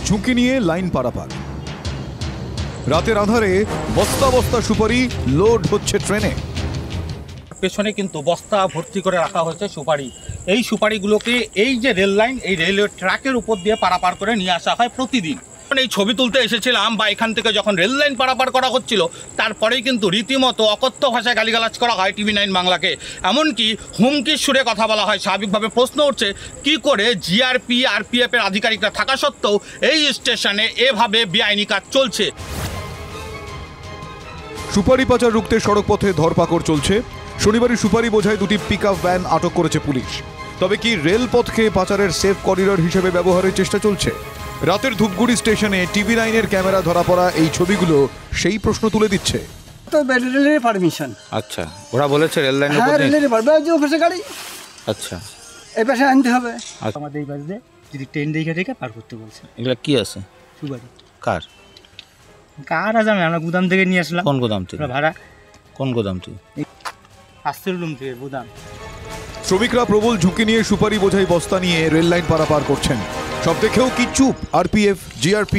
ঝুঁকি নিয়ে লাইন পারাপার। রাতের আঁধারে বস্তা বস্তা সুপারি লোড হচ্ছে ট্রেনে। পেছনে কিন্তু বস্তা ভর্তি করে রাখা হয়েছে সুপারি। এই সুপারিগুলোকে এই যে রেল লাইন, এই রেলওয়ে ট্র্যাকের উপর দিয়ে পারাপার করে নিয়ে আসা হয় প্রতিদিন। এই ছবি তুলতে এসেছিলাম বা এখান থেকে যখন রেল লাইন পারাপার করা হচ্ছিল, তারপরেই কিন্তু রীতিমতো অকথ্য ভাষায় গালিগালাজ করা হয় TV9 বাংলাকে। এমনকি হুমকির সুরে কথা বলা হয়। স্বাভাবিকভাবে প্রশ্ন উঠছে, কি করে GRP RPF এর আধিকারিকরা থাকা সত্ত্বেও এই স্টেশনে এভাবে বেআইনি কাজ চলছে। সুপারি পাচার রুখতে সড়কপথে ধরপাকড় চলছে। শনিবারই সুপারি বোঝায় দুটি পিকআপ ভ্যান আটক করেছে পুলিশ। তবে কি রেলপথকে পাচারের সেফ করিডর হিসেবে ব্যবহারের চেষ্টা চলছে? রাতের ধূপগুড়ি স্টেশনে TV9-এর ক্যামেরা ধরা পড়া এই ছবিগুলো সেই প্রশ্ন তুলে দিচ্ছে। তো রেলের পারমিশন। আচ্ছা, ওরা বলেছে রেল লাইনের হ্যাঁ, উপর দিয়ে? রেলের পারবে যে অফিসে গাড়ি। আচ্ছা, এই পাশে আনতে হবে। আমাদের এই পাশে যদি ট্রেন দেখে রেখে পার করতে বলছে। এগুলা কি আছে? সুপারি কার কার আছে? আমরা গুদাম থেকে নিয়ে আসলাম। কোন গোদাম থেকে? ভাড়া কোন গোদাম থেকে? আশ্রয়রুম থেকে গুদাম। শ্রমিকরা প্রবল ঝুঁকি নিয়ে সুপারি বোঝাই বস্তা নিয়ে রেল লাইন পারাপার করছেন। সব দেখেও কি চুপ RPF GRP?